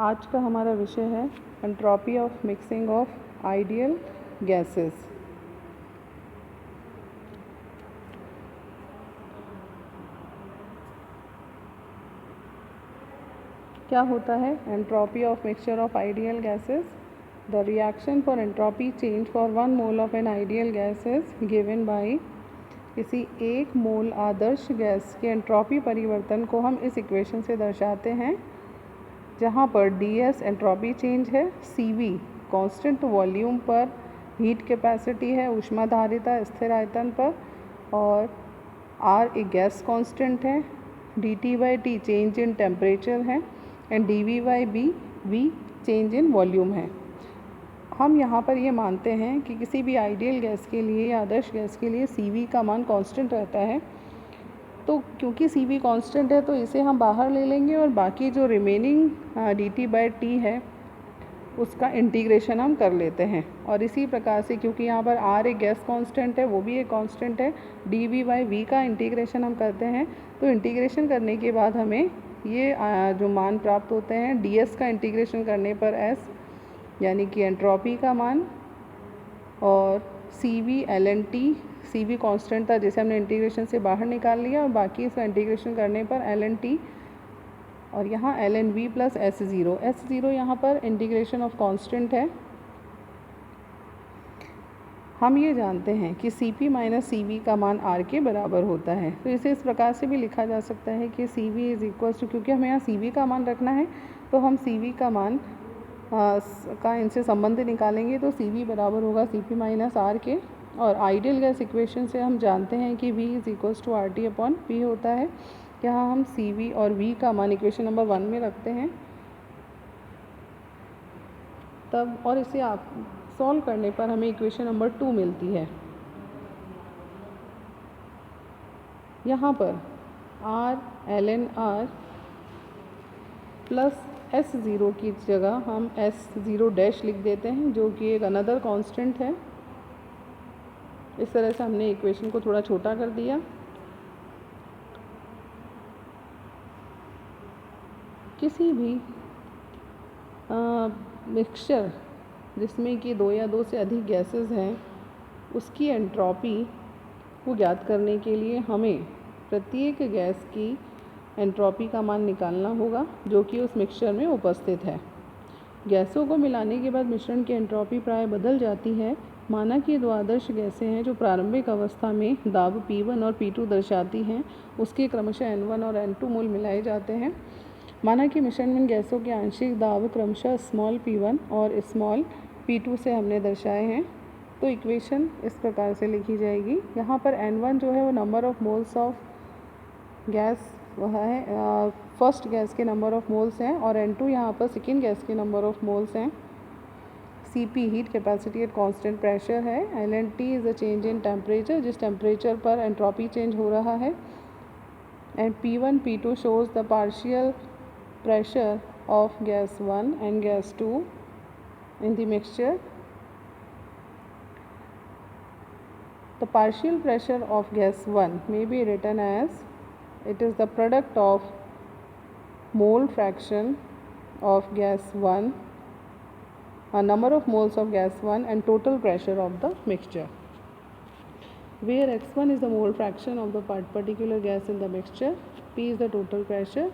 आज का हमारा विषय है entropy of mixing of ideal gases. क्या होता है entropy of mixture of ideal gases? The reaction for entropy change for 1 mole of an ideal gas is given by. किसी 1 मोल आदर्श गैस के एंट्रोपी परिवर्तन को हम इस इक्वेशन से दर्शाते हैं, जहाँ पर ds एंट्रोपी चेंज है, cv कांस्टेंट वॉल्यूम पर हीट कैपेसिटी है, ऊष्माधारिता स्थिर आयतन पर, और r एक गैस कांस्टेंट है, dt/t चेंज इन टेम्परेचर है, and dv/b v change in volume है। हम यहाँ पर ये मानते हैं कि किसी भी आइडियल गैस के लिए या आदर्श गैस के लिए cv का मान कांस्टेंट रहता है। तो क्योंकि cv कांस्टेंट है तो इसे हम बाहर ले लेंगे और बाकी जो रिमेनिंग dt/t है उसका इंटीग्रेशन हम कर लेते हैं। और इसी प्रकार से क्योंकि यहाँ पर r एक गैस कांस्टेंट है, वो भी एक कांस्टेंट है, dv/v का इंटीग्रेशन हम करते हैं। तो इंटीग्रेशन करने के बाद हमें ये जो मान प्राप्त होते हैं, ds का इंटीग्रेशन करने पर s यानी कि एंट्रोपी का मान, और cv ln t, cv constant था जिसे हमने इंटीग्रेशन से बाहर निकाल लिया, और बाकी इसका इंटीग्रेशन करने पर ln t, और यहाँ ln v प्लस S0 यहाँ पर इंटीग्रेशन ऑफ कांस्टेंट है। हम ये जानते हैं कि Cp माइनस Cv का मान R के बराबर होता है। तो इसे इस प्रकार से भी लिखा जा सकता है कि Cv इज इक्वल टू, क्योंकि हमें यहाँ Cv का मान रखना है तो हम Cv का मान का इनसे संबंध निकालेंगे, तो Cv बराबर होगा Cp माइनस R के। और आइडियल गैस इक्वेशन से हम जानते हैं कि V is equal to RT/P होता है। यहाँ हम Cv और V का मान इक्वेशन नंबर 1 में रखते हैं तब, और इसे आप सॉल्व करने पर हमें इक्वेशन नंबर 2 मिलती है। यहाँ पर R ln R plus S0 की जगह हम S0 डैश लिख देते हैं, जो कि एक अनदर कांस्टेंट है। इस तरह से हमने इक्वेशन को थोड़ा छोटा कर दिया। किसी भी मिक्सचर जिसमें कि 2 या 2 से अधिक गैसेस हैं, उसकी एंट्रोपी को ज्ञात करने के लिए हमें प्रत्येक गैस की एंट्रोपी का मान निकालना होगा जो कि उस मिक्सचर में उपस्थित है। गैसों को मिलाने के बाद मिश्रण की एंट्रोपी प्राय बदल जाती है। माना कि 2 आदर्श गैसें हैं जो प्रारंभिक अवस्था में दाब P1 और P2 दर्शाती हैं, उसके क्रमशः N1 और N2 मोल मिलाए जाते हैं। माना कि मिश्रण में गैसों के आंशिक दाब क्रमशः स्मॉल p1 और स्मॉल p2 से हमने दर्शाए हैं। तो इक्वेशन इस प्रकार से लिखी जाएगी। यहाँ पर N1 जो है वो number of moles of gas वह है, फर्स्ट गैस के नंबर ऑफ मोल्स हैं, और N2 यहाँ पर सेकेंड गैस के नंबर ऑफ मोल्स हैं। Cp heat capacity at constant pressure है। ln T is the change in temperature, जिस टेम्परेचर पर एंट्रोपी चेंज हो रहा है। And P1 P2 shows the partial pressure of gas 1 and gas 2 in the mixture. The partial pressure of gas 1 may be written as it is the product of mole fraction of gas 1, a number of moles of gas 1, and total pressure of the mixture, where x1 is the mole fraction of the particular gas in the mixture, p is the total pressure.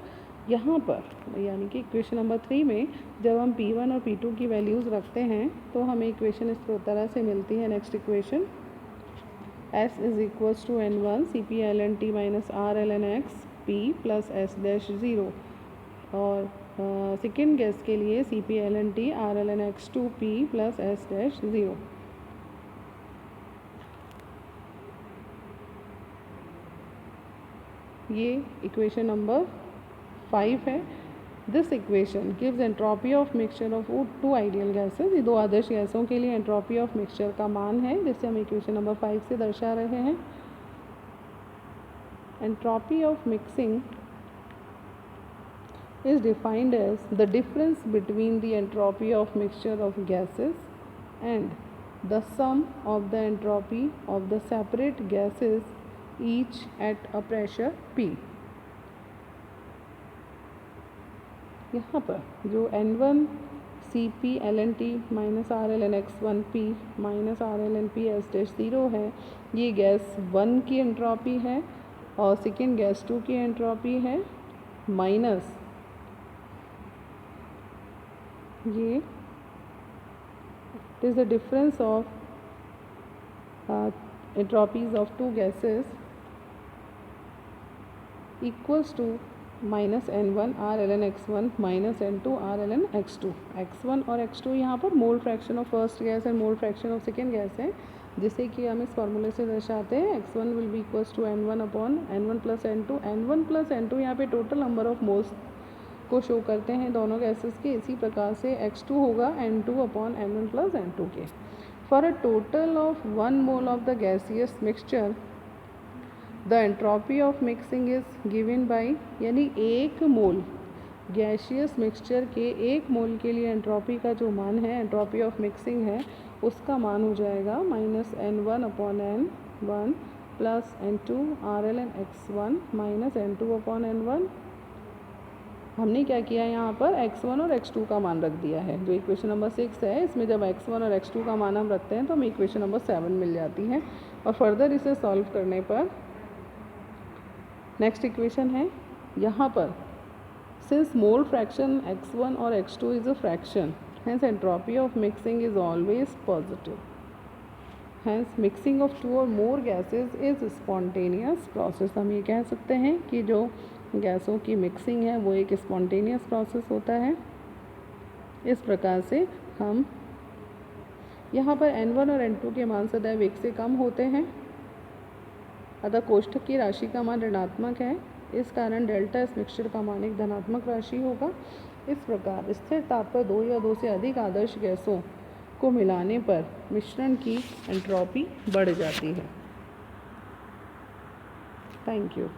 यहाँ पर यानी कि equation number 3 में जब हम P1 और P2 की values रखते हैं तो हमें इक्वेशन इस तरह से मिलती है। Next equation S is equals to N1 Cp ln T minus R ln X P plus S dash 0, और सेकेंड गैस के लिए Cp ln T R ln X 2 P plus S dash 0। ये equation number 5 है। This equation gives entropy of mixture of 2 ideal gases. ये 2 आदर्श गैसों के लिए entropy of mixture का मान है, जिसे हम इक्वेशन नंबर 5 से दर्शा रहे हैं। Entropy of mixing is defined as the difference between the entropy of mixture of gases and the sum of the entropy of the separate gases each at a pressure P। यहाँ पर जो N1 CP LNT minus RLNX1P minus RLNP S-0 है, ये gas 1 की entropy है और second gas 2 की entropy है माइनस ये it is the difference of entropies of two gases equals to minus N1 RLNX1 minus N2 RLNX2। X1 और X2 यहाँ पर mole fraction of first gas and mole fraction of second gas है, जिसे कि हम इस फार्मूले से दर्शाते हैं X1 will be equals to N1 upon N1 plus N2। N1 plus N2 यहाँ पे टोटल नंबर ऑफ मोल्स को शो करते हैं दोनों गैसेस के। इसी प्रकार से X2 होगा N2 upon N1 plus N2 के। For a total of 1 mole of the gaseous mixture the entropy of mixing is given by, यानी एक मोल गैसियस मिक्सचर के एक मोल के लिए एंट्रोपी का जो मान है, एंट्रोपी ऑफ मिक्सिंग है, उसका मान हो जाएगा minus N1 upon N1 plus N2 RLNX1 minus N2 upon N1। हमने क्या किया यहाँ पर X1 और X2 का मान रख दिया है। जो इक्वेशन नंबर 6 है, इसमें जब X1 और X2 का मान हम रखते हैं तो हमें इक्वेशन नंबर 7 मिल जाती है। और फर्दर इसे सॉल्व करने पर नेक्स्ट इक्वेशन है यहाँ पर, सिंस मोल फ्रैक्शन X1 और X2 is a fraction, hence entropy of mixing is always positive. Hence mixing of 2 और मोर गैसेज इज़ स्पॉन्टेनियस प्रोसेस। हम ये कह सकते हैं कि जो गैसों की मिक्सिंग है वो एक स्पॉन्टेनियस प्रोसेस होता है। इस प्रकार से हम यहाँ पर N1 और N2 के मान सदैव 1 से कम होते हैं, अतः कोष्ठक की राशि का मान ऋणात्मक है। इस कारण डेल्टा इस मिक्सचर का मान एक धनात्मक राशि होगा। इस प्रकार स्थिर ताप पर 2 या 2 से अधिक आदर्श गैसों को मिलाने पर मिश्रण की एंट्रोपी बढ़ जाती है। Thank you.